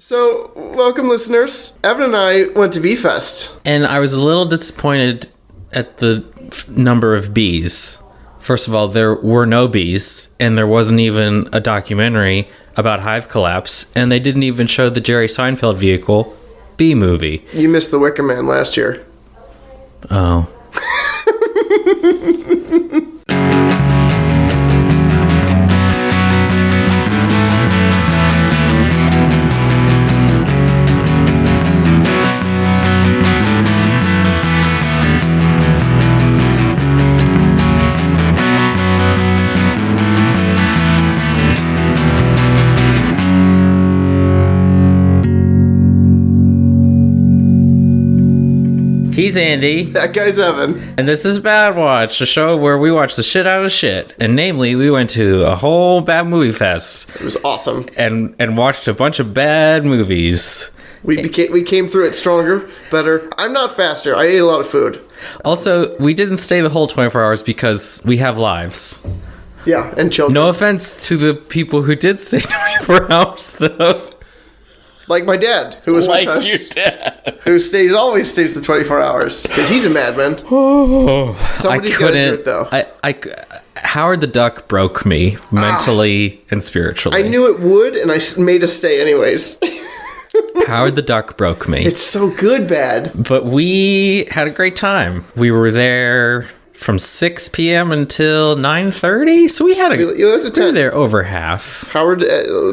So, welcome listeners. Evan and I went to B-Fest. And I was a little disappointed at the number of bees. First of all, there were no bees, and there wasn't even a documentary about hive collapse, and they didn't even show the Jerry Seinfeld vehicle bee movie. You missed The Wicker Man last year. Oh. He's Andy. That guy's Evan. And this is Badwatch, a show where we watch the shit out of shit. And namely, we went to a whole bad movie fest. It was awesome. And watched a bunch of bad movies. We came through it stronger, better. I'm not faster. I ate a lot of food. Also, we didn't stay the whole 24 hours because we have lives. Yeah, and children. No offense to the people who did stay 24 hours, though. Like my dad, who was Like with us. your dad. Who always stays the 24 hours. Because he's a madman. Oh, Somebody's got to do it, though. Howard the Duck broke me mentally and spiritually. I knew it would, and I made us stay anyways. Howard the Duck broke me. It's so good, bad. But we had a great time. We were there from 6 p.m. until 9:30, so we had You left at 10. we were there over half. Howard,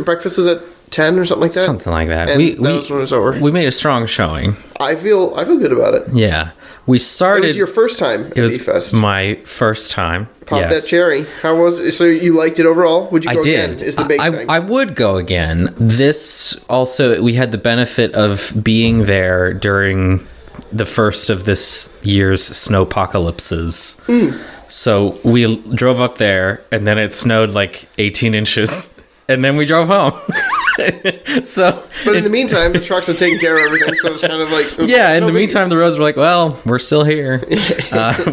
breakfast was at 10 or something like that? Something like that. And that was when it was over. We made a strong showing. I feel good about it. Yeah. We started... It was your first time at It was B-Fest. my first time. Pop yes. that cherry. How was it? So you liked it overall? Would you go I did. again? Is the big thing. I would go again. This also, we had the benefit of being there during the first of this year's snowpocalypses. So we drove up there, and then it snowed like 18 inches, and then we drove home. But in the meantime, the trucks are taking care of everything, so it's kind of like... Yeah, in the meantime, the roads were like, well, we're still here.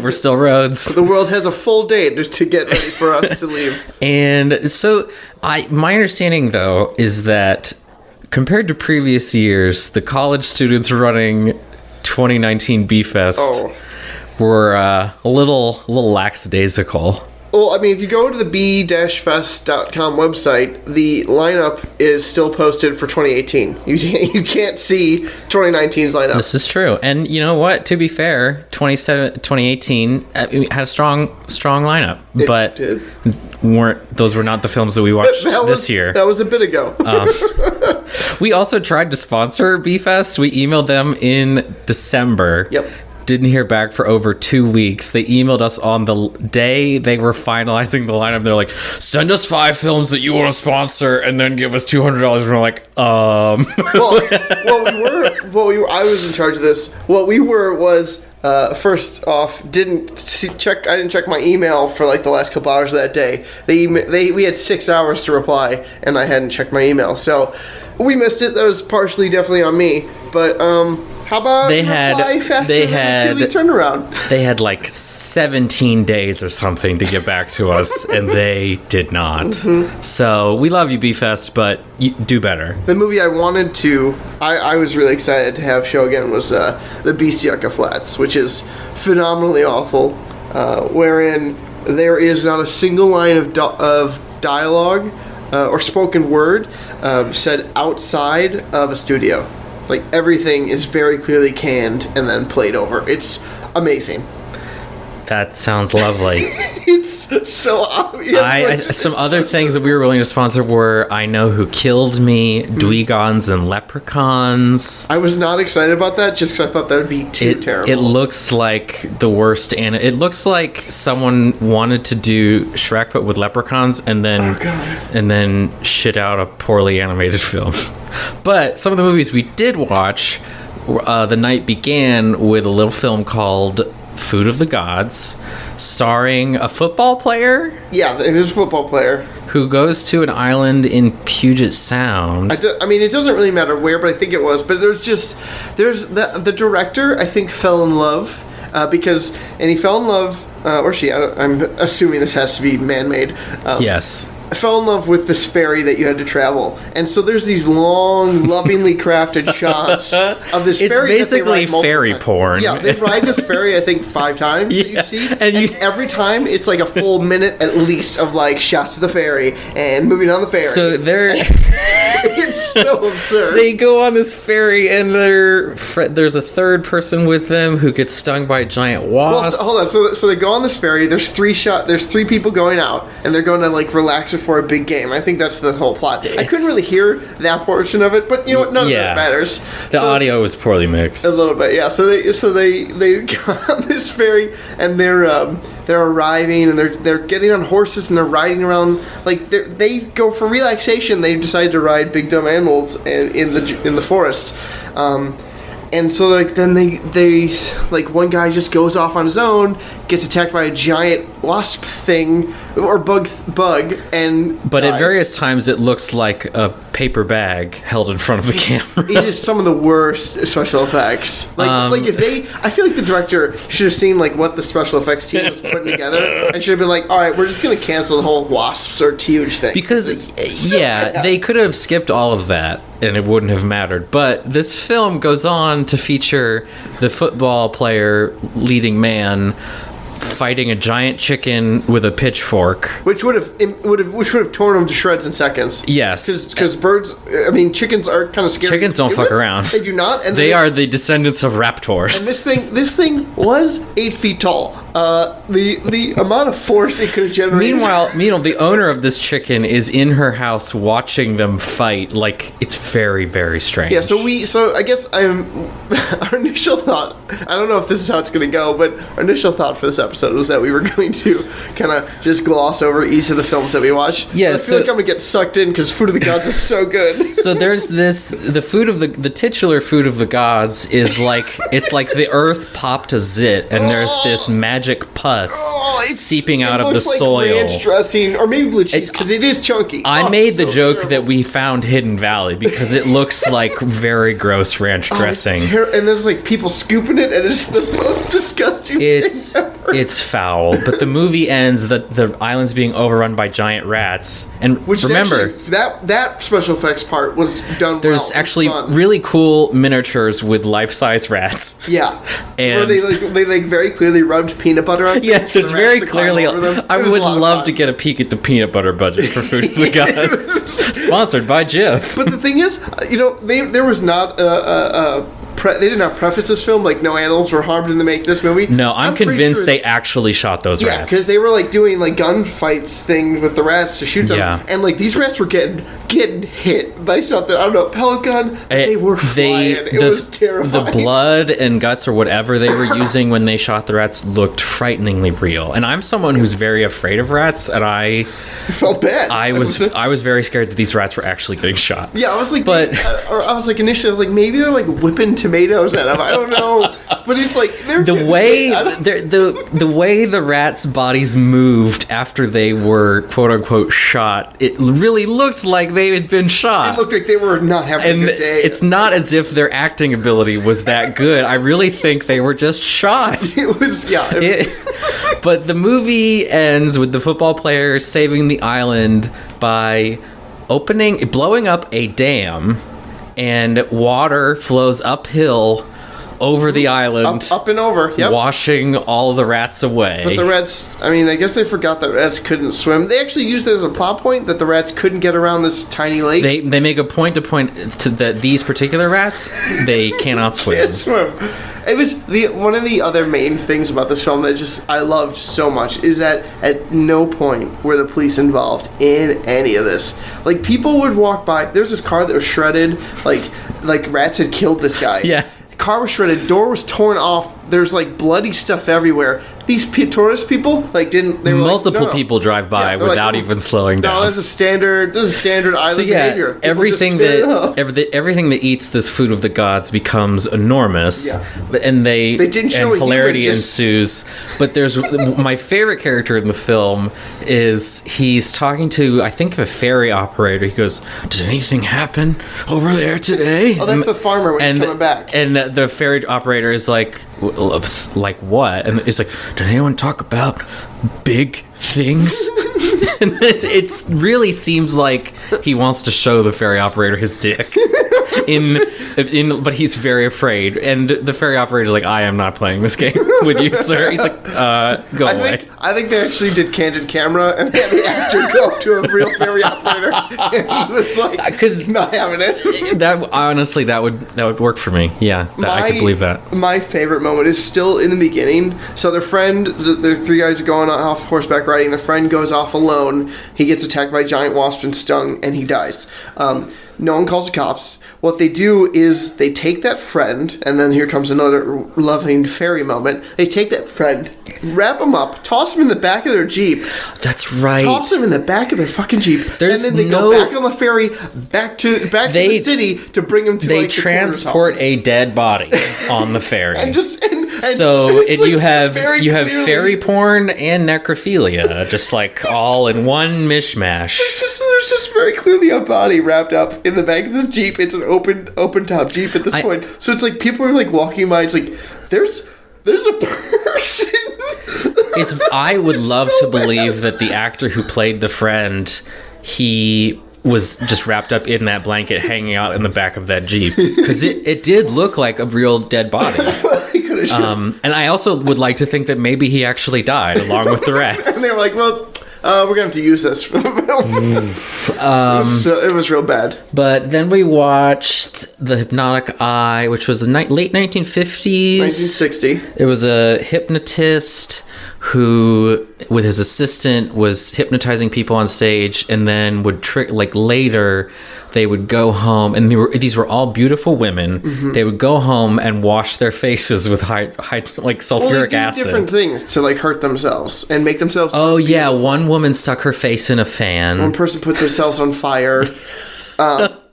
We're still roads. The world has a full day to get ready for us to leave. And so my understanding, though, is that compared to previous years, the college students running 2019 B-Fest were a little lackadaisical. Well, I mean, if you go to the b-fest.com website, the lineup is still posted for 2018. You can't see 2019's lineup. This is true. And you know what? To be fair, 2018 had a strong lineup. But those were not the films that we watched this year. That was a bit ago. We also tried to sponsor B-Fest. We emailed them in December. Yep. Didn't hear back for over 2 weeks. They emailed us on the day they were finalizing the lineup. They're like, send us 5 films that you want to sponsor and then give us $200. And we're like, Well, I was in charge of this. What we were was, first off, I didn't check my email for like the last couple hours of that day. We had 6 hours to reply, and I hadn't checked my email. So we missed it. That was partially definitely on me. But, how about they had a 2-week turnaround? They had like 17 days or something to get back to us, and they did not. Mm-hmm. So we love you, B-Fest, but you do better. The movie I wanted to, I was really excited to have show again was The Beast Yucca Flats, which is phenomenally awful, wherein there is not a single line of dialogue or spoken word said outside of a studio. Like, everything is very clearly canned and then played over. It's amazing. That sounds lovely. It's so obvious. Some other things that we were willing to sponsor were I Know Who Killed Me, Dweegons and Leprechauns. I was not excited about that just because I thought that would be too terrible. It looks like the worst, and it looks like someone wanted to do Shrek but with leprechauns and then shit out a poorly animated film. But some of the movies we did watch, the night began with a little film called Food of the Gods, starring a football player. Yeah, it was a football player who goes to an island in Puget Sound. I mean, it doesn't really matter where, but I think it was. But there's the director, I think, fell in love and he fell in love, or she. I'm assuming this has to be man-made. Yes. fell in love with this ferry that you had to travel, and so there's these long, lovingly crafted shots of this It's ferry. basically fairy porn. Yeah, they ride this ferry I think 5 times. That you see, and every time it's like a full minute at least of like shots of the ferry and moving on the ferry. So it's so absurd. They go on this ferry, and there's a third person with them who gets stung by a giant wasp. Well, hold on. So they go on this ferry. There's 3 people going out, and they're going to like relax before a big game. I think that's the whole plot. I couldn't really hear that portion of it, but you know what? None of that matters. The audio was poorly mixed. A little bit, yeah. So they go on this ferry, and they're arriving, and they're getting on horses, and they're riding around. Like they go for relaxation. They decide to ride big dumb animals in the forest. And so like then they like one guy just goes off on his own, gets attacked by a giant wasp thing or bug and but dies. at various times it looks like a paper bag held in front of a camera. It is some of the worst special effects. Like if I feel like the director should have seen like what the special effects team was putting together and should have been like, all right, we're just gonna cancel the whole wasps are huge thing. Because they could have skipped all of that and it wouldn't have mattered. But this film goes on to feature the football player leading man fighting a giant chicken with a pitchfork, which would have torn him to shreds in seconds. Yes, because chickens are kind of scary. Chickens don't fuck around. They do not, and they are the descendants of raptors. And this thing was 8 feet tall. The amount of force it could have generated. Meanwhile, the owner of this chicken is in her house watching them fight. Like, it's very, very strange. Yeah. So I guess our initial thought. I don't know if this is how it's going to go, but our initial thought for this episode was that we were going to kind of just gloss over each of the films that we watched. Yeah. I feel like I'm going to get sucked in because Food of the Gods is so good. So there's the titular Food of the Gods is like, it's like the earth popped a zit and there's this magic pus seeping out of the soil. It looks like ranch dressing, or maybe blue cheese, because it is chunky. I made the joke that we found Hidden Valley because it looks like very gross ranch dressing. And there's like people scooping it, and it's the most disgusting thing ever. It's foul. But the movie ends that the island's being overrun by giant rats. And which remember, actually, that special effects part was done there's actually really cool miniatures with life-size rats. Yeah. And where they very clearly rubbed peanut butter on. Yeah, there's very clearly. I would love to get a peek at the peanut butter budget for Food of the Gods. Sponsored by Jif. But the thing is, there was not they did not preface this film like no animals were harmed in the make this movie. No, I'm convinced they actually shot those rats. Yeah, because they were like doing like gunfights things with the rats to shoot them. Yeah. And like these rats were getting hit by something. I don't know, pellet gun. They were flying. It was terrifying. The blood and guts or whatever they were using when they shot the rats looked frighteningly real. And I'm someone who's very afraid of rats, and I felt bad. I was very scared that these rats were actually getting shot. Yeah, I was like, initially I was like, maybe they're like whipping tomatoes at them. I don't know, but it's like the way the rats' bodies moved after they were quote unquote shot. It really looked like they had been shot. It looked like they were not having a good day. It's not as if their acting ability was that good. I really think they were just shot. It was But the movie ends with the football player saving the island by blowing up a dam, and water flows uphill over the island, up and over, yep, washing all the rats away. But the rats, I guess they forgot that rats couldn't swim. They actually used it as a plot point that the rats couldn't get around this tiny lake. They make a point to that these particular rats, they cannot swim. Can't swim. It was one of the other main things about this film that I loved so much is that at no point were the police involved in any of this. Like, people would walk by. There was this car that was shredded, like rats had killed this guy. Yeah. Car was shredded, door was torn off, there's like bloody stuff everywhere. These tourist people didn't. They were multiple people drive by without even slowing down. No, this is standard island behavior. People everything that eats this Food of the Gods becomes enormous, and they didn't show and hilarity ensues. But there's my favorite character in the film is he's talking to, I think, the ferry operator. He goes, "Did anything happen over there today?" Oh, that's the farmer when he's coming back. And the ferry operator is like what? And he's like, "Did anyone talk about big things. And it really seems like he wants to show the ferry operator his dick. But he's very afraid, and the ferry operator's like, I am not playing this game with you, sir. He's like, go away. I think they actually did candid camera and they had the actor go up to a real ferry operator, and he was like, "Cause not having it." That honestly, that would work for me. Yeah, I could believe that. My favorite moment is still in the beginning. So their friend, the three guys are going off horseback riding. The friend goes off alone. He gets attacked by a giant wasp and stung, and he dies. No one calls the cops. What they do is they take that friend, and then here comes another loving fairy moment. They take that friend, wrap him up, toss him in the back of their Jeep. That's right. Toss him in the back of their fucking Jeep. And then they go back on the ferry, back to the city to bring him to They transport a dead body on the ferry. and you have fairy porn and necrophilia, just like all in one mishmash. There's just very clearly a body wrapped up in the back of this Jeep. It's an open top Jeep at this point. So it's like people are like walking by. It's like there's a person. I would love to believe that the actor who played the friend, he was just wrapped up in that blanket hanging out in the back of that Jeep, because it did look like a real dead body. And I also would like to think that maybe he actually died along with the rest. And they were like, well, we're going to have to use this for the film. It was real bad. But then we watched The Hypnotic Eye, which was the late 1950s. 1960. It was a hypnotist who, with his assistant, was hypnotizing people on stage, and then would later they would go home, and these were all beautiful women. Mm-hmm. They would go home and wash their faces with sulfuric acid. Different things to hurt themselves and make themselves. Oh yeah, one woman stuck her face in a fan. One person put themselves on fire.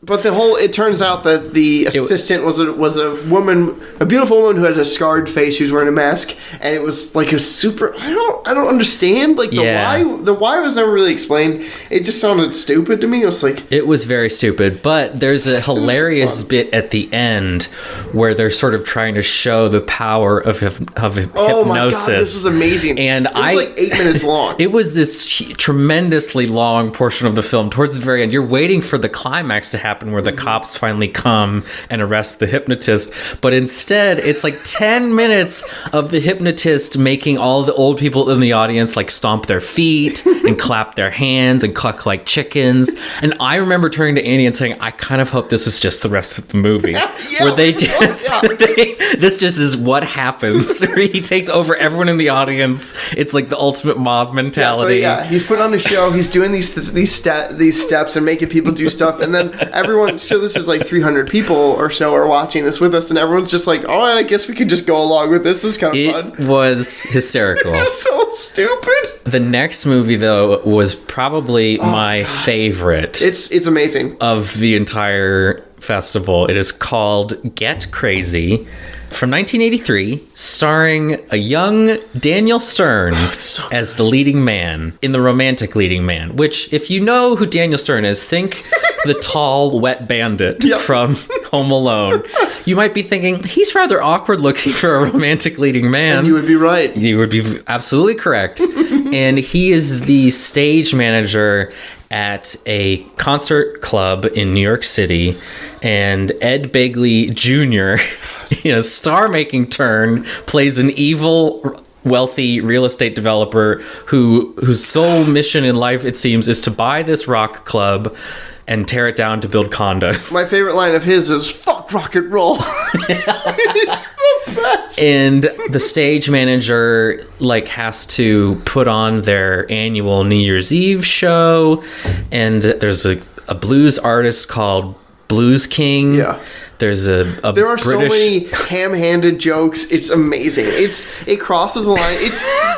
But it turns out that the assistant was a woman, a beautiful woman who had a scarred face, who's wearing a mask, and it was like a super. I don't understand. The why was never really explained. It just sounded stupid to me. It was very stupid. But there's a hilarious bit at the end where they're sort of trying to show the power of hypnosis. Oh my god, this is amazing! And it was 8 minutes long. It was this tremendously long portion of the film. Towards the very end, you're waiting for the climax to happen, where the cops finally come and arrest the hypnotist, but instead it's 10 minutes of the hypnotist making all the old people in the audience stomp their feet and clap their hands and cluck like chickens. And I remember turning to Andy and saying, I kind of hope this is just the rest of the movie, where they just this just is what happens, where he takes over everyone in the audience. It's like the ultimate mob mentality. He's put on a show, he's doing these steps and making people do stuff, and then everyone. So this is 300 people or so are watching this with us, and everyone's just like, all right, I guess we could just go along with this. This is kind of fun. It was hysterical. It was so stupid. The next movie, though, was probably my favorite. It's amazing. Of the entire festival. It is called Get Crazy, from 1983, starring a young Daniel Stern as the leading man, in the romantic leading man, which, if you know who Daniel Stern is, think the tall, wet bandit from Home Alone. You might be thinking, he's rather awkward looking for a romantic leading man. And you would be right. You would be absolutely correct. And he is the stage manager at a concert club in New York City, and Ed Begley Jr., in a star-making turn, plays an evil, wealthy real estate developer whose sole mission in life, it seems, is to buy this rock club and tear it down to build condos. My favorite line of his is, fuck rock and roll. It's the best. And the stage manager has to put on their annual New Year's Eve show, and there's a blues artist called Blues King. Yeah. There's there are British... so many ham-handed jokes. It's amazing. It crosses the line.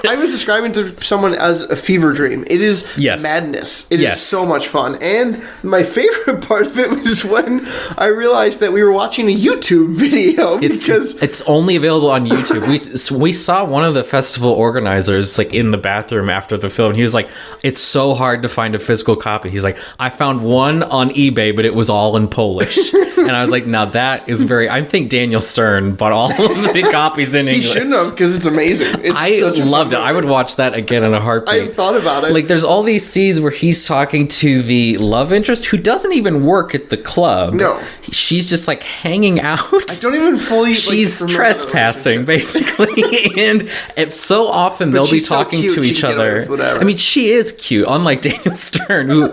I was describing to someone as a fever dream. It is madness. It is so much fun. And my favorite part of it was when I realized that we were watching a YouTube video, because it's only available on YouTube. We saw one of the festival organizers in the bathroom after the film. He was like, "It's so hard to find a physical copy." He's like, "I found one on eBay, but it was all in Polish." Polish. And I was like, now that is very... I think Daniel Stern bought all of the copies in He English. shouldn't have, because it's amazing. It's I such a loved it. fun I would movie. watch that again in a heartbeat. I thought about it. Like, there's all these scenes where he's talking to the love interest who doesn't even work at the club. No. She's just, like, hanging out. I don't even fully. She's remember the trespassing, relationship. basically. And it's so often they'll be she's so talking cute, to she each can get away other. with whatever. I mean, she is cute, unlike Daniel Stern, who,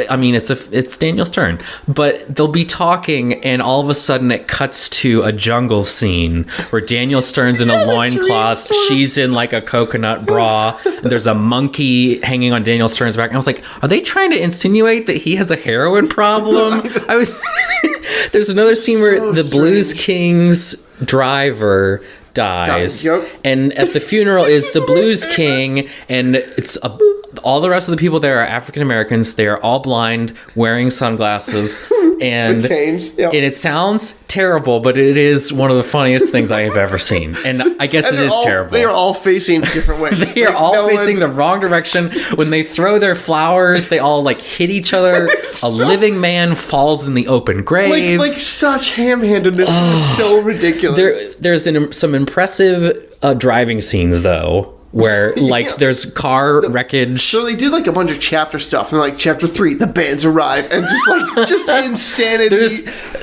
I mean, it's Daniel Stern. But they'll be talking, and all of a sudden it cuts to a jungle scene where Daniel Stern's in a loincloth, she's in like a coconut bra, and there's a monkey hanging on Daniel Stern's back. And I was like, are they trying to insinuate that he has a heroin problem? I was. There's another scene where So the Blues strange. King's driver dies, Yep. and at the funeral is the Blues King, and all the rest of the people there are African Americans. They are all blind, wearing sunglasses, and With canes, yep. and it sounds terrible, but it is one of the funniest things I have ever seen. And I guess And it they're is all- terrible. They are all facing different ways. They are Like, all no facing one- the wrong direction. When they throw their flowers, they all like hit each other. A living man falls in the open grave. like such ham-handedness. It's so ridiculous. There's some impressive driving scenes though, where like Yeah. there's car wreckage. So they did like a bunch of chapter stuff, and like chapter 3, the bands arrive, and just insanity.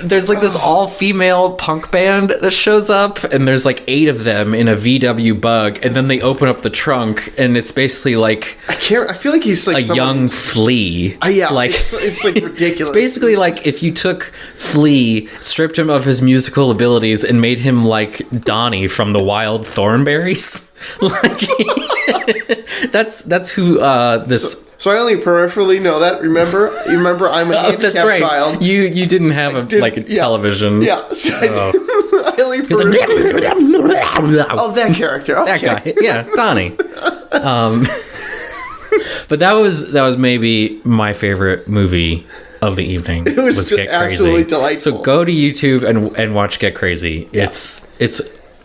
There's like this all-female punk band that shows up, and there's like 8 of them in a VW Bug, and then they open up the trunk, and it's basically like I feel like he's like a young Flea. Yeah, like it's like ridiculous. It's basically like if you took Flea, stripped him of his musical abilities, and made him like Donnie from the Wild Thornberries. Like that's who this. So I only peripherally know that. Remember, I'm a Oh, handicapped that's right. child. You didn't have a Yeah. television. Yeah, so I only He's like, peripherally. Oh, that character. Okay. that guy. Yeah, Donnie. But that was maybe my favorite movie of the evening. It was Get Crazy. absolutely delightful. So go to YouTube and watch Get Crazy. Yeah. It's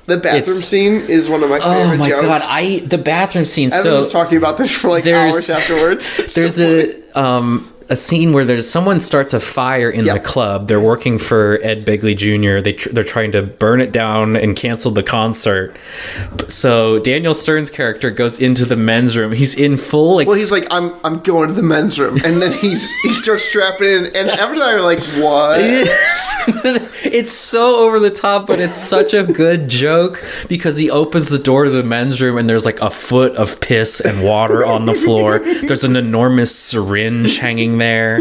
The bathroom scene is one of my favorite oh my jokes. god, the bathroom scene. Evan So was talking about this for like there's- hours afterwards. It's there's so a scene where someone starts a fire in Yeah. the club. They're working for Ed Begley Jr. They're trying to burn it down and cancel the concert. So Daniel Stern's character goes into the men's room. He's in full like Well, he's like, I'm going to the men's room, and then he starts strapping in, and Evan and I are like, what? it's so over the top, but it's such a good joke because he opens the door to the men's room and there's like a foot of piss and water on the floor. There's an enormous syringe hanging there,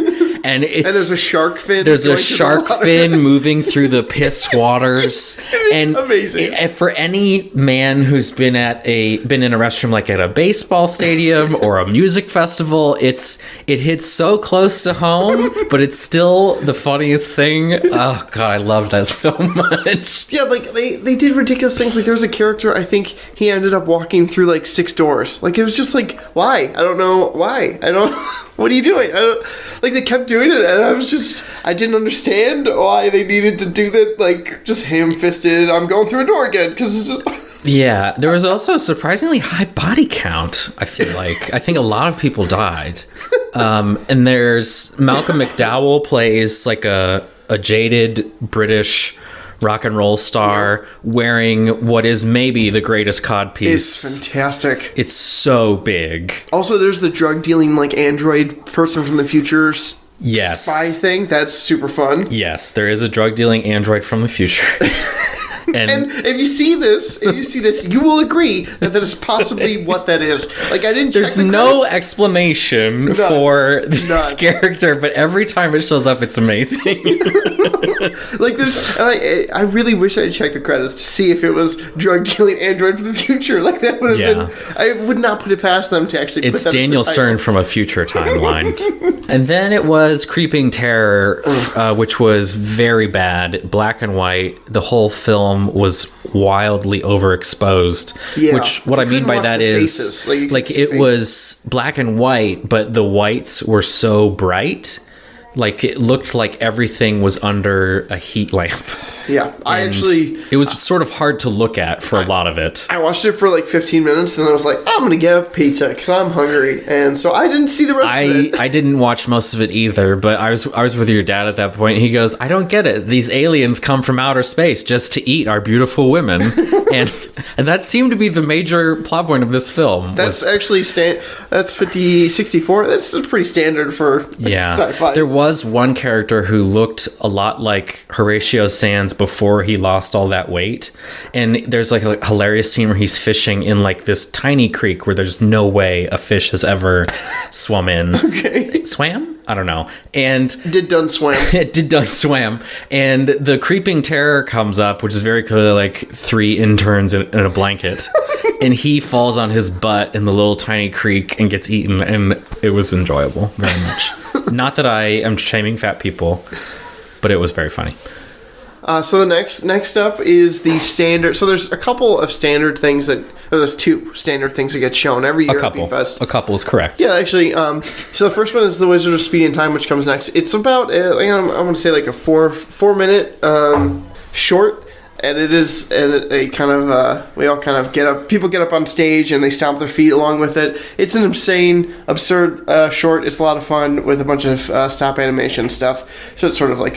and there's a shark fin. There's a going to the shark water. fin moving through the piss waters. And amazing. For any man who's been in a restroom like at a baseball stadium or a music festival, it hits so close to home, but it's still the funniest thing. Oh god, I love that so much. Yeah, like they did ridiculous things. Like there was a character, I think he ended up walking through like 6 doors. Like it was just like, why? I don't know why. I don't. What are you doing? Like they kept doing it, and I didn't understand why they needed to do that. Like just ham-fisted. I'm going through a door again because. Yeah, there was also a surprisingly high body count, I feel like. I think a lot of people died. And there's Malcolm McDowell plays like a jaded British rock and roll star wearing what is maybe the greatest codpiece. It's fantastic. It's so big. Also, there's the drug dealing like android person from the future Yes. spy thing. That's super fun. Yes, there is a drug dealing android from the future. And if you see this, you will agree that is possibly what that is. Like I didn't. There's check the no credits. explanation for this character, but every time it shows up, it's amazing. Like there's, and I really wish I had checked the credits to see if it was drug dealing android from the future. Like that would have been. I would not put it past them to actually. It's put that Daniel as the Stern title. from a future timeline. And then it was Creeping Terror, which was very bad, black and white. The whole film was wildly overexposed. Yeah. Which what You I mean couldn't by watch that the is faces. Like, you like couldn't see it was black and white, but the whites were so bright. Like it looked like everything was under a heat lamp. Yeah, It was sort of hard to look at for a lot of it. I watched it for like 15 minutes, and then I was like, I'm going to get a pizza because I'm hungry. And so I didn't see the rest of it. I didn't watch most of it either, but I was with your dad at that point. He goes, I don't get it. These aliens come from outer space just to eat our beautiful women. and that seemed to be the major plot point of this film. That's actually that's 64. That's pretty standard for sci-fi. There was one character who looked a lot like Horatio Sands before he lost all that weight. And there's like a hilarious scene where he's fishing in like this tiny creek where there's no way a fish has ever swum in. Okay. Swam? I don't know. And Did done swam. It did done swam. And the creeping terror comes up, which is very clearly like 3 interns in a blanket. And he falls on his butt in the little tiny creek and gets eaten. And it was enjoyable very much. Not that I am shaming fat people, but it was very funny. So the next up is the standard. So there's a couple of standard things there's 2 standard things that get shown every year at B-Fest. A couple is correct. Yeah, actually. So the first one is The Wizard of Speed and Time, which comes next. It's about, I'm going to say like a 4-minute short. And it is a kind of, we all kind of get up, people get up on stage and they stomp their feet along with it. It's an insane, absurd short. It's a lot of fun with a bunch of stop animation stuff. So it's sort of like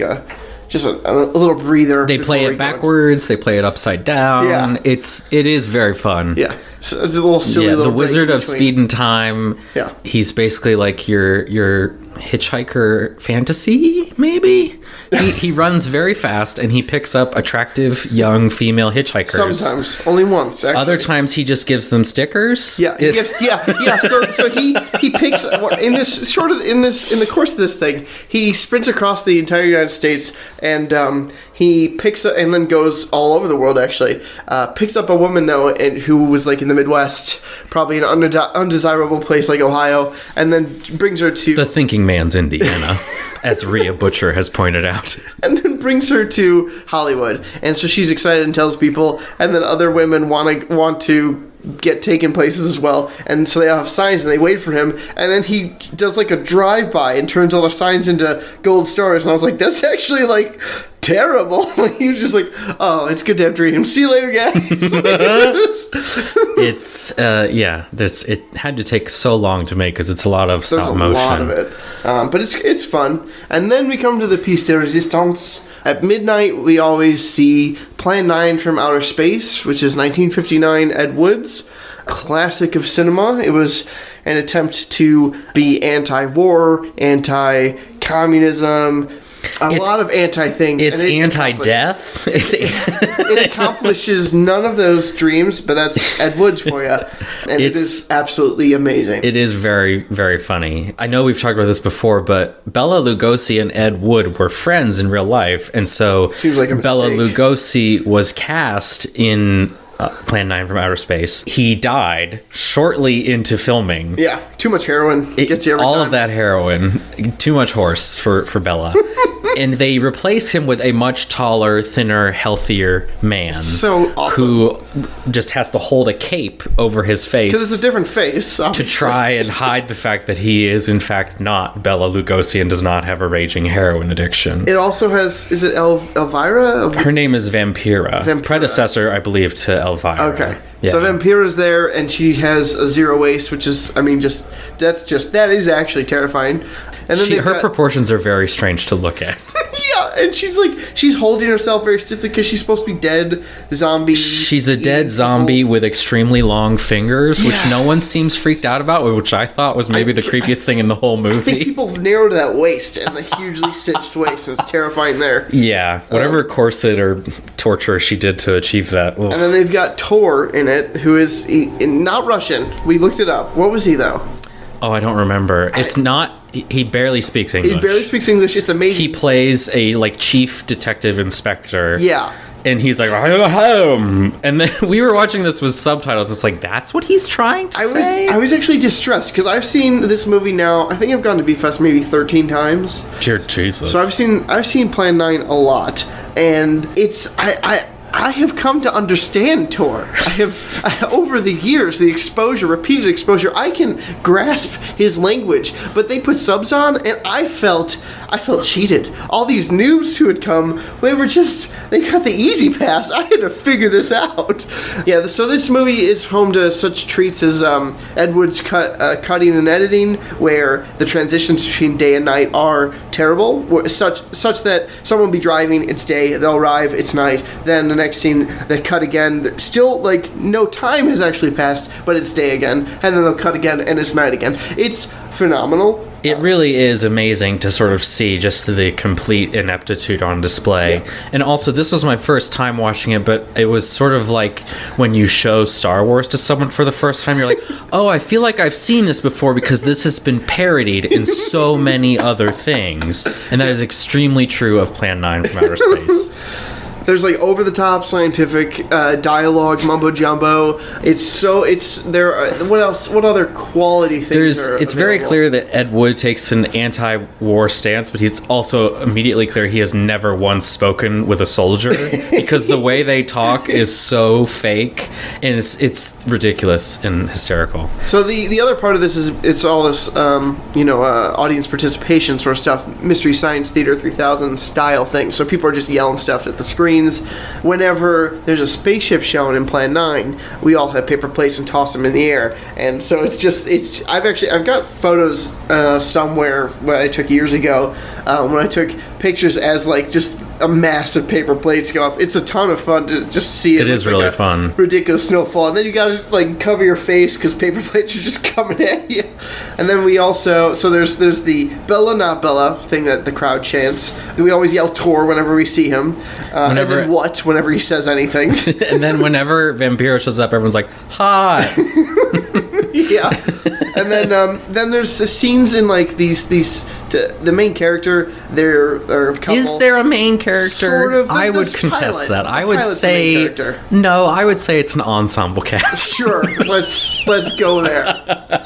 just a little breather. They play it backwards. They play it upside down. Yeah. It is very fun. Yeah. So it's a little silly little The Wizard of between. Speed and Time. Yeah. He's basically like your hitchhiker fantasy, maybe? He runs very fast and he picks up attractive young female hitchhikers. Sometimes. Only once, actually. Other times he just gives them stickers. Yeah, So he picks in the course of this thing, he sprints across the entire United States and he picks up and then goes all over the world. Actually, picks up a woman though, and who was like in the Midwest, probably an undesirable place like Ohio, and then brings her to the thinking man's Indiana, as Rhea Butcher has pointed out. And then brings her to Hollywood, and so she's excited and tells people, and then other women want to get taken places as well, and so they all have signs and they wait for him, and then he does like a drive-by and turns all the signs into gold stars, and I was like, that's actually like terrible. He was just like, oh, it's good to have dreams, see you later, guys. It's it had to take so long to make because it's a lot of stop motion. There's a lot of it, but it's fun. And then we come to the piece de resistance. At midnight, we always see Plan 9 from Outer Space, which is 1959 Ed Wood's classic of cinema. It was an attempt to be anti-war, anti-communism, a lot of anti-things. It's anti-death. It accomplishes none of those dreams, but that's Ed Wood's for you. And it is absolutely amazing. It is very, very funny. I know we've talked about this before, but Bela Lugosi and Ed Wood were friends in real life. And so seems like a Bela mistake. Lugosi was cast in Plan 9 from Outer Space. He died shortly into filming. Yeah, too much heroin. Gets you every all time. of that heroin. Too much horse for Bella. And they replace him with a much taller, thinner, healthier man. So awesome. Who just has to hold a cape over his face. Because it's a different face, obviously. To try and hide the fact that he is, in fact, not Bela Lugosi and does not have a raging heroin addiction. It also has, is it Elvira? Her name is Vampira. Predecessor, I believe, to Elvira. Okay. Yeah. So Vampira's there, and she has a zero waist, which is, that is actually terrifying. And then her proportions are very strange to look at. Yeah, and she's holding herself very stiffly because she's supposed to be dead zombie. She's a dead zombie with extremely long fingers, which no one seems freaked out about, which I thought was maybe the creepiest thing in the whole movie. I think people narrowed that waist and the hugely cinched waist, and it's terrifying there. Yeah, whatever corset or torture she did to achieve that. Oof. And then they've got Tor in it, who is not Russian. We looked it up. What was he, though? Oh, I don't remember. It's not... He barely speaks English. He barely speaks English. It's amazing. He plays a, chief detective inspector. Yeah. And he's like, home. And then we were watching this with subtitles. It's like, that's what he's trying to say? I was actually distressed, because I've seen this movie now, I think I've gone to B-Fest maybe 13 times. Dear Jesus. So I've seen Plan 9 a lot. And it's... I have come to understand Tor. Over the years, the exposure, repeated exposure, I can grasp his language. But they put subs on, and I felt cheated. All these noobs who had come, they got the easy pass. I had to figure this out. Yeah, so this movie is home to such treats as Ed Wood's cutting and editing, where the transitions between day and night are terrible, such that someone will be driving, it's day, they'll arrive, it's night, then the next scene, they cut again, still, like, no time has actually passed, but it's day again, and then they'll cut again, and it's night again. It's phenomenal. It really is amazing to sort of see just the complete ineptitude on display. Yeah. And also, this was my first time watching it, but it was sort of like when you show Star Wars to someone for the first time, you're like, oh, I feel like I've seen this before because this has been parodied in so many other things. And that is extremely true of Plan 9 from Outer Space. There's like over-the-top scientific dialogue, mumbo-jumbo. What else? What other quality things are It's available? very clear that Ed Wood takes an anti-war stance, but he's also immediately clear he has never once spoken with a soldier because the way they talk is so fake, and it's ridiculous and hysterical. So the other part of this is it's all this audience participation sort of stuff, Mystery Science Theater 3000 style thing. So people are just yelling stuff at the screen. Whenever there's a spaceship shown in Plan 9, we all have paper plates and toss them in the air, and so I've got photos somewhere that I took years ago when I took pictures as like just a massive paper plates go up. It's a ton of fun to just see it. It is really fun. Ridiculous snowfall, and then you gotta like cover your face because paper plates are just coming at you. And then we also there's the Bella not Bella thing that the crowd chants. We always yell Tor whenever we see him. And then whenever he says anything. And then whenever Vampiro shows up, everyone's like, hi. Yeah. And then there's the scenes in like these the main character, they're a couple. Is there a main character? Sort of. I would contest that. I would Pilot's say the main character. no. I would say it's an ensemble cast. Sure. Let's go there.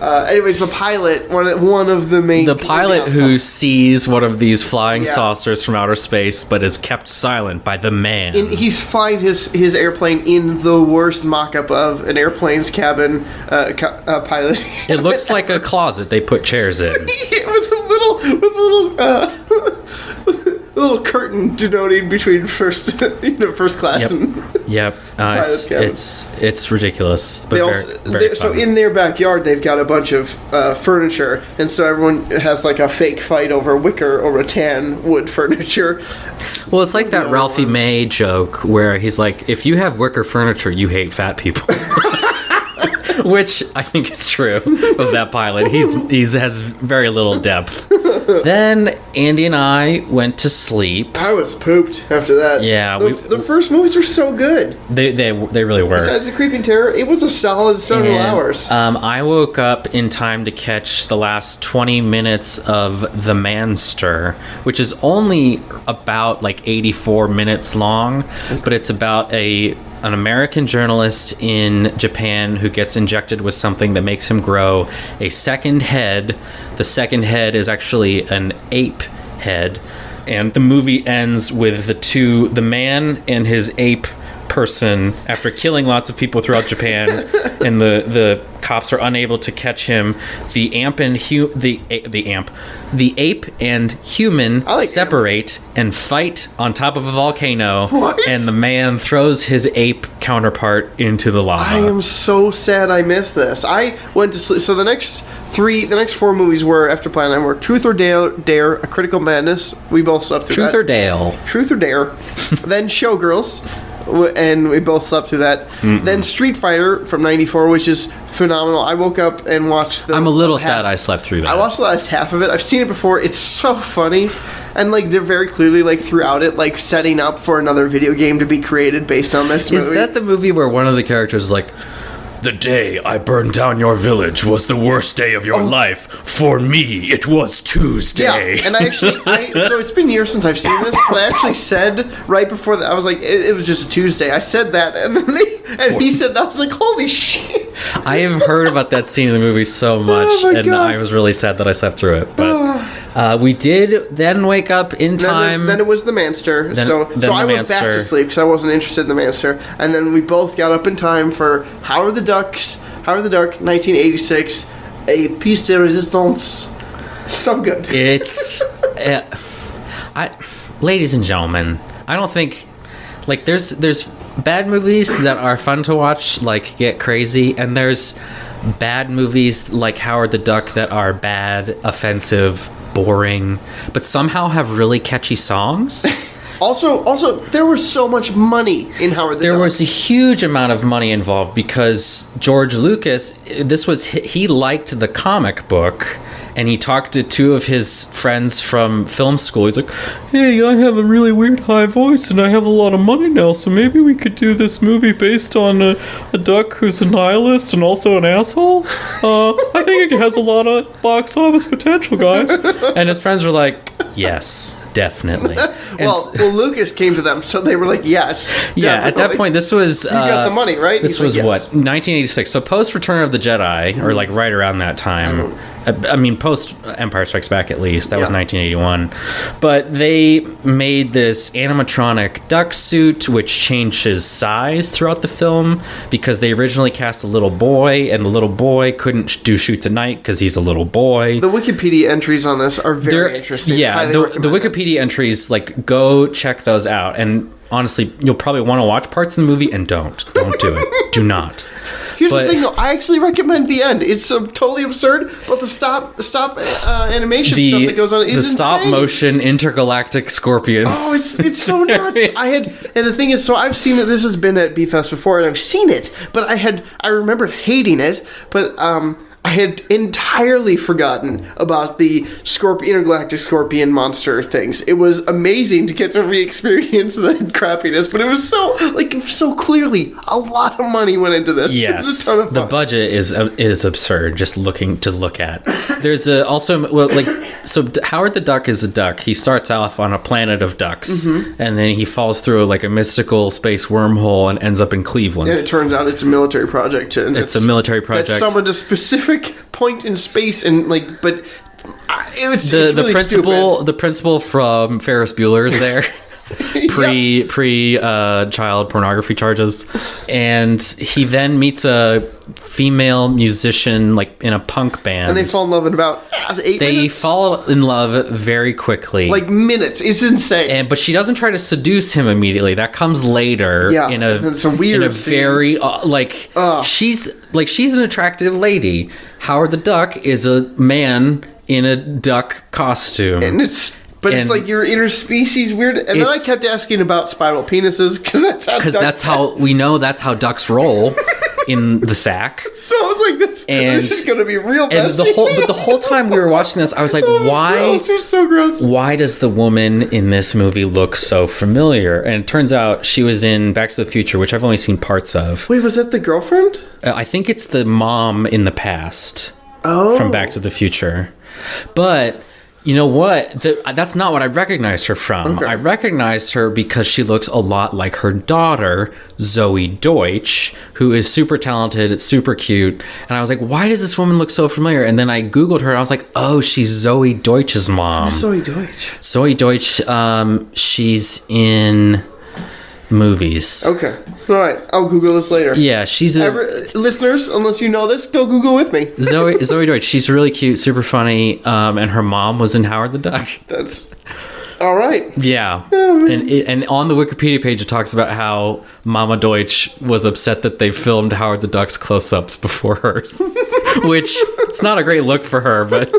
Anyways, the pilot, one of the main... The pilot who sees one of these flying Yeah. saucers from outer space, but is kept silent by the man. He's flying his airplane in the worst mock-up of an airplane's cabin pilot. It looks like a closet they put chairs in. with a little curtain denoting between first class and... Yep. It's ridiculous, but very fun. So in their backyard, they've got a bunch of furniture, and so everyone has like a fake fight over wicker or rattan wood furniture. Well, it's like that Ralphie May joke where he's like, if you have wicker furniture, you hate fat people. Which I think is true of that pilot. He has very little depth. Then Andy and I went to sleep. I was pooped after that. Yeah, the first movies were so good. They really were. Besides the Creeping Terror, it was a solid several hours. I woke up in time to catch the last 20 minutes of The Manster, which is only about like 84 minutes long, but it's about an American journalist in Japan who gets injected with something that makes him grow a second head. The second head is actually an ape head. And the movie ends with the man and his ape person, after killing lots of people throughout Japan, and the cops are unable to catch him. The ape and human separate and fight on top of a volcano. What? And the man throws his ape counterpart into the lava. I am so sad I missed this. I went to sleep. So the next 4 movies were, after Plan 9, were Truth or Dare, A Critical Madness. We both slept through that. Truth or Dare. Then Showgirls. And we both slept through that. Mm-mm. Then Street Fighter from '94, which is phenomenal. I woke up and watched I'm a little sad I slept through that. I watched the last half of it. I've seen it before. It's so funny. And like they're very clearly like throughout it like setting up for another video game to be created based on this movie. Is that the movie where one of the characters is like, the day I burned down your village was the worst day of your life. For me, it was Tuesday. Yeah, and so it's been years since I've seen this, but I actually said right before that, I was like, it was just a Tuesday. I said that, and then he said that. I was like, holy shit. I have heard about that scene in the movie so much, and God. I was really sad that I slept through it. But we did then wake up in time. Then it was the Manster. So the I went back to Manster. sleep because I wasn't interested in the Manster. And then we both got up in time for Howard the Duck, 1986, a piece de resistance. So good. It's, ladies and gentlemen, I don't think, like, there's bad movies that are fun to watch, like Get Crazy, and there's bad movies like Howard the Duck that are bad, offensive, boring, but somehow have really catchy songs. Also, there was so much money in Howard the Duck. There was a huge amount of money involved because George Lucas, he liked the comic book, and he talked to two of his friends from film school. He's like, hey, I have a really weird high voice, and I have a lot of money now, so maybe we could do this movie based on a duck who's a nihilist and also an asshole. I think it has a lot of box office potential, guys. And his friends were like, yes. Definitely. well, Lucas came to them, so they were like, yes. Yeah, at that point, this was... you got the money, right? This was, what, 1986. So post Return of the Jedi, or like right around that time. I mean, post Empire Strikes Back, at least. That was 1981. But they made this animatronic duck suit, which changed his size throughout the film, because they originally cast a little boy, and the little boy couldn't do shoots at night because he's a little boy. The Wikipedia entries on this are very interesting. Yeah, the Wikipedia entries, like, go check those out. And honestly, you'll probably want to watch parts of the movie, and don't do it. Do not. Here's the thing, though. I actually recommend the end. It's totally absurd, but the stop animation stuff that goes on is insane. Stop motion intergalactic scorpions. Oh, it's so nuts. And the thing is, so I've seen it. This has been at B-Fest before, and I've seen it, but I remembered hating it, but I had entirely forgotten about the intergalactic scorpion monster things. It was amazing to get to re-experience the crappiness, but it was so clearly a lot of money went into this. Yes, it was a ton of fun. The budget is absurd. Just looking to look at. There's so Howard the Duck is a duck. He starts off on a planet of ducks, and then he falls through like a mystical space wormhole and ends up in Cleveland. And it turns out it's a military project. It's a military project. That summoned a specific point in space, and but it's really principal stupid. The principal from Ferris Bueller is there. pre child pornography charges, and he then meets a female musician like in a punk band, and they fall in love in about 8 minutes. They fall in love very quickly, like minutes. It's insane. But she doesn't try to seduce him immediately. That comes later. Yeah, in a very she's an attractive lady. Howard the Duck is a man in a duck costume, and it's like your interspecies weird. And then I kept asking about spiral penises because that's how we know that's how ducks roll in the sack. So I was like, this is going to be real messy. And the whole time we were watching this, I was like, why? Gross. It was so gross. Why does the woman in this movie look so familiar? And it turns out she was in Back to the Future, which I've only seen parts of. Wait, was that the girlfriend? I think it's the mom in the past. Oh. From Back to the Future. But you know what? That's not what I recognized her from. Okay. I recognized her because she looks a lot like her daughter, Zoe Deutsch, who is super talented, super cute. And I was like, why does this woman look so familiar? And then I Googled her and I was like, oh, she's Zoe Deutsch's mom. Who's Zoe Deutsch? Zoe Deutsch, she's in movies. Okay. All right. I'll Google this later. Yeah, she's listeners, unless you know this, go Google with me. Zoe Deutsch. She's really cute, super funny, and her mom was in Howard the Duck. That's all right. Yeah. And on the Wikipedia page, it talks about how Mama Deutsch was upset that they filmed Howard the Duck's close-ups before hers, which it's not a great look for her, but.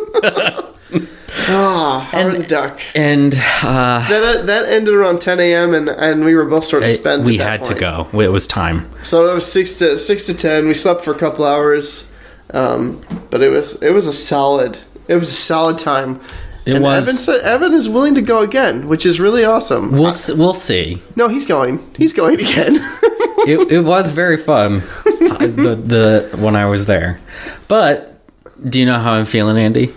Howard the Duck. And that ended around 10 a.m. and we were both sort of spent. We had to go. It was time. So it was 6 to 10. We slept for a couple hours, but it was a solid time. Evan is willing to go again, which is really awesome. We'll see. No, he's going. He's going again. it was very fun. the when I was there, but do you know how I'm feeling, Andy?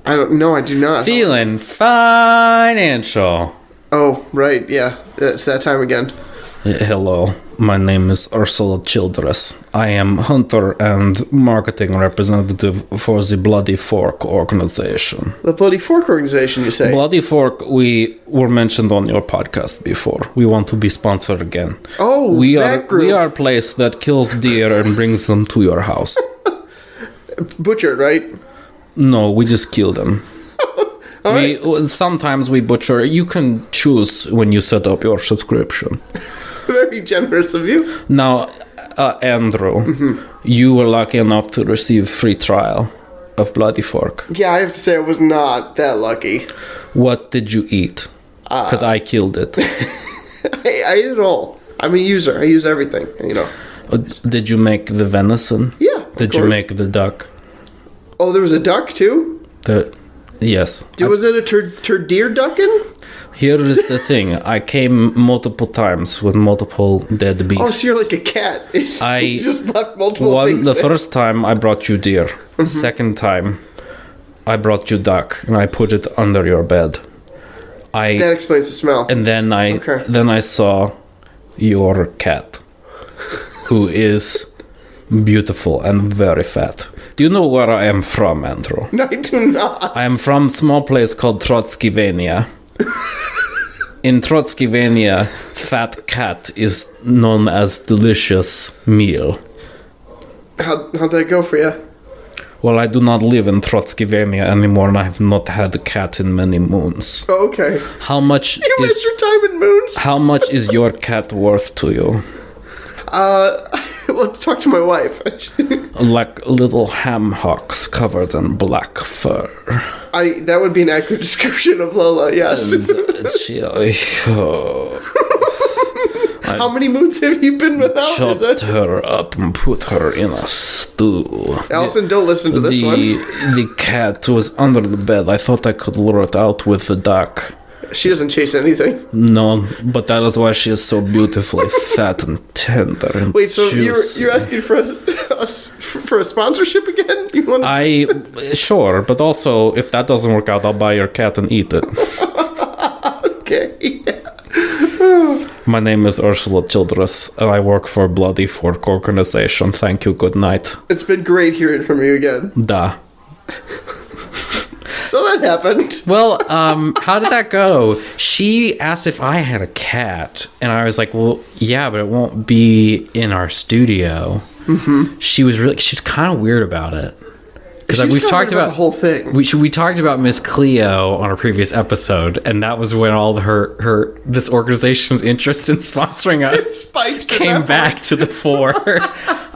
I don't know. I do not. Feeling financial. Oh, right. Yeah. It's that time again. Hello, my name is Ursula Childress. I am hunter and marketing representative for the Bloody Fork organization. The Bloody Fork organization, you say? Bloody Fork, we were mentioned on your podcast before. We want to be sponsored again. Oh, that group. We are a place that kills deer and brings them to your house. Butchered, right? No, we just kill them. Sometimes we butcher. You can choose when you set up your subscription. Very generous of you. Now, Andrew, you were lucky enough to receive free trial of Bloody Fork. Yeah, I have to say I was not that lucky. What did you eat? Because I killed it. I ate it all. I'm a user. I use everything, you know. Did you make the venison? Yeah, Did you make the duck? Oh, there was a duck, too? Yes. Was it a deer ducking? Here is the thing. I came multiple times with multiple dead beasts. Oh, so you're like a cat. You just left multiple things The there. first time I brought you deer. Second time I brought you duck and I put it under your bed. That explains the smell. And then I saw your cat, who is beautiful and very fat. Do you know where I am from, Andrew? No, I do not. I am from a small place called Trotskyvania. In Trotskyvania, fat cat is known as delicious meal. How'd that go for you? Well, I do not live in Trotskyvania anymore, and I have not had a cat in many moons. Oh, okay. How much You waste your time in moons? How much is your cat worth to you? Well, talk to my wife. Like little ham hocks covered in black fur. That would be an accurate description of Lola, yes. How many moons have you been without? Chopped her up and put her in a stew. Allison, don't listen to this one. The cat was under the bed. I thought I could lure it out with the duck. She doesn't chase anything. No, but that is why she is so beautifully fat and tender and Wait, so juicy. you're asking for a sponsorship again? You want? Sure, but also if that doesn't work out, I'll buy your cat and eat it. Okay. My name is Ursula Childress, and I work for Bloody Fork organization. Thank you. Good night. It's been great hearing from you again. Da. So that happened. Well, how did that go? She asked if I had a cat, and I was like, well, yeah, but it won't be in our studio. Mm-hmm. She was kind of weird about it. Because we've talked about the whole thing. We talked about Miss Cleo on a previous episode, and that was when all this organization's interest in sponsoring us came back to the fore.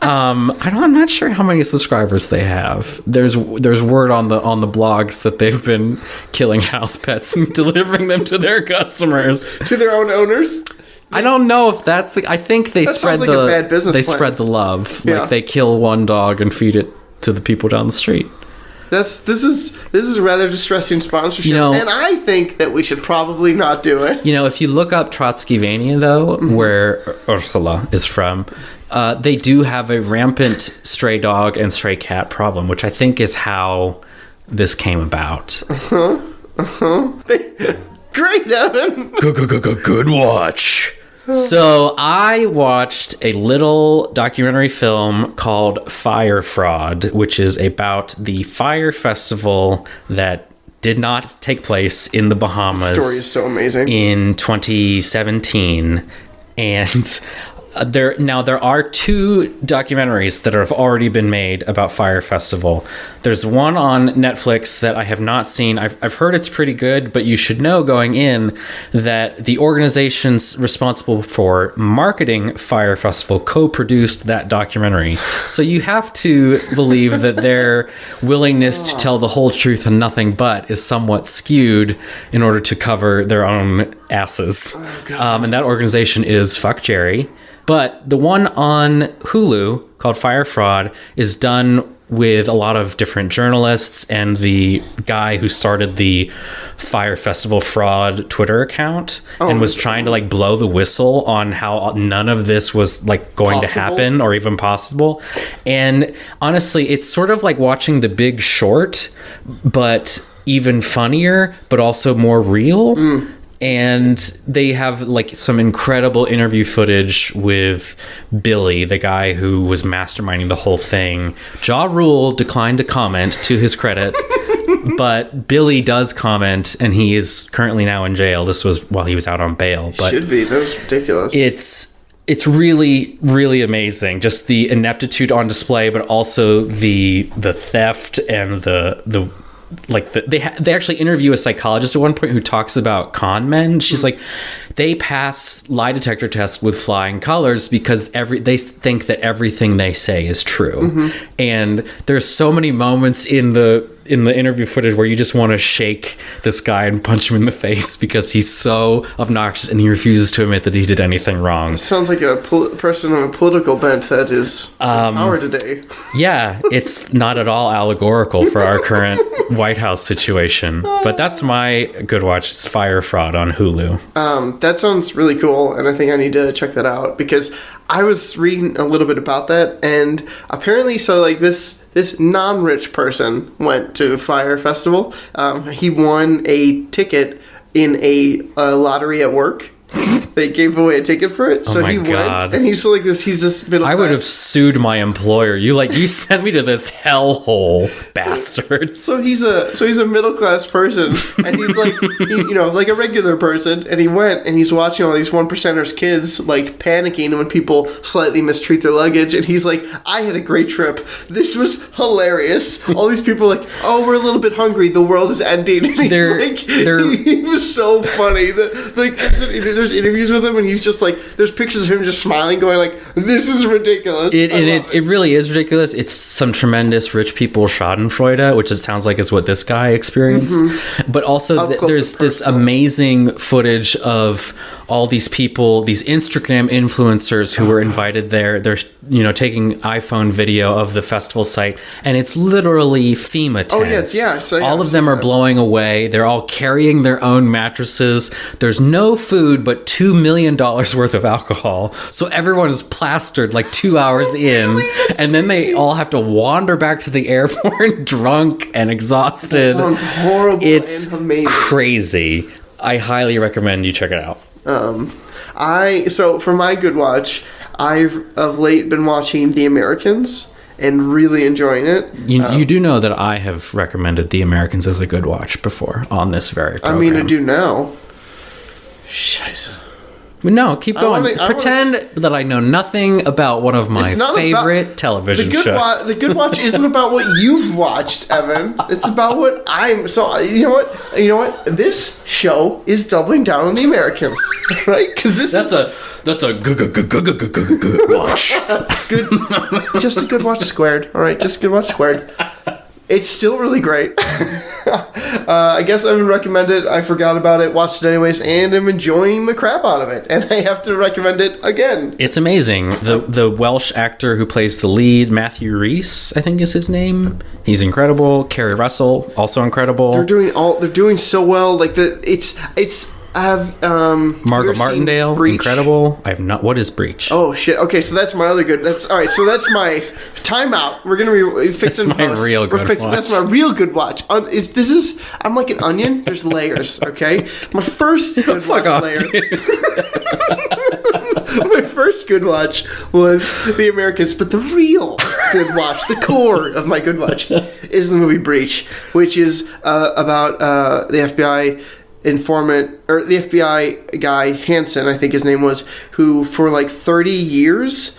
I'm not sure how many subscribers they have. There's word on the blogs that they've been killing house pets and delivering them to their customers, to their own owners. I don't know if that's I think they spread like a bad business plan. Spread the love. Yeah. Like they kill one dog and feed it to the people down the street. This is rather distressing sponsorship, and I think that we should probably not do it. If you look up Trotskyvania, though, where Ursula is from, they do have a rampant stray dog and stray cat problem, which I think is how this came about. Great, Evan. Good watch. So I watched a little documentary film called Fyre Fraud, which is about the Fyre Festival that did not take place in the Bahamas. The story is so amazing. In 2017. And there are two documentaries that have already been made about Fyre Festival. There's one on Netflix that I have not seen. I've heard it's pretty good, but you should know going in that the organizations responsible for marketing Fyre Festival co-produced that documentary. So you have to believe that their willingness to tell the whole truth and nothing but is somewhat skewed in order to cover their own asses. And that organization is Fuck Jerry. But the one on Hulu called Fyre Fraud is done with a lot of different journalists and the guy who started the Fyre Festival Fraud Twitter account and was trying to blow the whistle on how none of this was going to happen or even possible. And honestly, it's sort of like watching The Big Short, but even funnier, but also more real. And they have like some incredible interview footage with Billy, the guy who was masterminding the whole thing. Ja Rule declined to comment, to his credit. But Billy does comment, and he is currently now in jail. This was while he was out on bail. But should be. That was ridiculous. It's really, really amazing. Just the ineptitude on display, but also the theft and they actually interview a psychologist at one point who talks about con men. She's like, they pass lie detector tests with flying colors because they think that everything they say is true. And there's so many moments in the interview footage where you just want to shake this guy and punch him in the face because he's so obnoxious and he refuses to admit that he did anything wrong. Sounds like a person of a political bent that is in power today. Yeah, it's not at all allegorical for our current White House situation. But that's my good watch. It's Fyre Fraud on Hulu. That sounds really cool, and I think I need to check that out because I was reading a little bit about that, and apparently, this non-rich person went to Fyre Festival. He won a ticket in a lottery at work. They gave away a ticket for it, so he went, and he's like this. He's this middle. I would have sued my employer. You sent me to this hellhole, bastards. So he's a middle class person, and he's like like a regular person, and he went and he's watching all these 1%ers kids like panicking when people slightly mistreat their luggage, and he's like, I had a great trip. This was hilarious. All these people are like, oh, we're a little bit hungry. The world is ending. And he was so funny. There's interviews with him, and he's just like, there's pictures of him just smiling, going like, this is ridiculous. It really is ridiculous. It's some tremendous rich people schadenfreude, which it sounds like is what this guy experienced. But also there's this amazing footage of all these people, these Instagram influencers who were invited there. They're taking iPhone video of the festival site, and it's literally FEMA tents. All of them are blowing away. They're all carrying their own mattresses. There's no food but $2 million worth of alcohol. So everyone is plastered like 2 hours in, and then they all have to wander back to the airport drunk and exhausted. That sounds horrible. It's and amazing. Crazy. I highly recommend you check it out. So for my good watch, I've of late been watching The Americans and really enjoying it. You do know that I have recommended The Americans as a good watch before on this very program. I mean, I do now. Scheiße. No, keep going. Pretend that I know nothing about one of my favorite television shows. The Good Watch isn't about what you've watched, Evan. It's about what I'm... So, you know what? This show is doubling down on The Americans, right? Because that's a good watch. Just a good watch squared, all right? Just a good watch squared. It's still really great. I guess I would recommend it. I forgot about it, watched it anyways, and I'm enjoying the crap out of it. And I have to recommend it again. It's amazing. The Welsh actor who plays the lead, Matthew Rhys, I think is his name. He's incredible. Kerry Russell, also incredible. They're doing so well. Like I have Margaret Martindale, Breach. Incredible. I have not. What is Breach? Oh shit. Okay, so that's my other good. That's all right. So that's my timeout. We're gonna fix it. That's my real good watch. That's my real good watch. I'm like an onion. There's layers. Okay. My first good watch layer. My first good watch was The Americans, but the real good watch, the core of my good watch, is the movie Breach, which is about the FBI informant, or the FBI guy, Hansen, I think his name was, who for like 30 years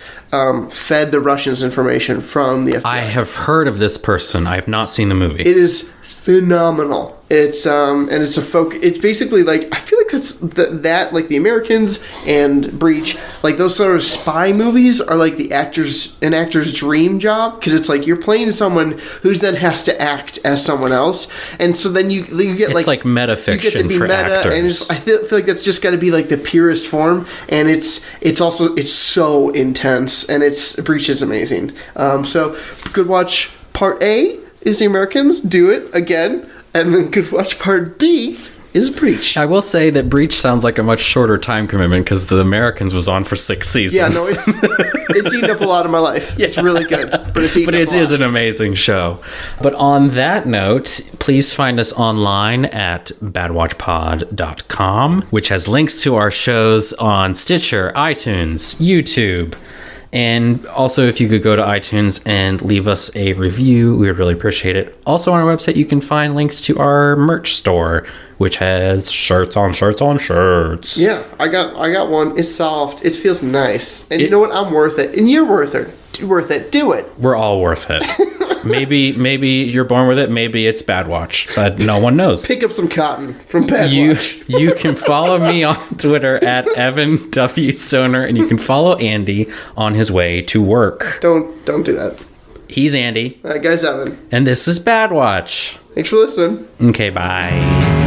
fed the Russians information from the FBI. I have heard of this person. I have not seen the movie. It is phenomenal. It's and it's it's basically like, I feel like that's that like The Americans and Breach, like those sort of spy movies are like an actor's dream job, because it's like you're playing someone who's then has to act as someone else, and so then you get it's like metafiction, you get to be for actors. And I feel like that's just got to be like the purest form, and it's so intense, and Breach is amazing. So good watch part A is The Americans. Do it again. And then Good Watch Part B is Breach. I will say that Breach sounds like a much shorter time commitment because the Americans was on for 6 seasons. Yeah, no, it's eaten up a lot of my life. Yeah. It's really good, but it's eaten but up it a lot. is an amazing show. But on that note, please find us online at badwatchpod.com, which has links to our shows on Stitcher, iTunes, YouTube. And also, if you could go to iTunes and leave us a review, we would really appreciate it. Also, on our website, you can find links to our merch store, which has shirts on shirts on shirts. Yeah, I got one. It's soft. It feels nice. And you know what? I'm worth it. And you're worth it. Do it. We're all worth it. Maybe you're born with it. Maybe it's Badwatch, but no one knows. Pick up some cotton from Badwatch. You can follow me on Twitter at Evan W. Stoner, and you can follow Andy on his way to work. Don't do that. He's Andy. Guy's Evan. And this is Badwatch. Thanks for listening. Okay, bye.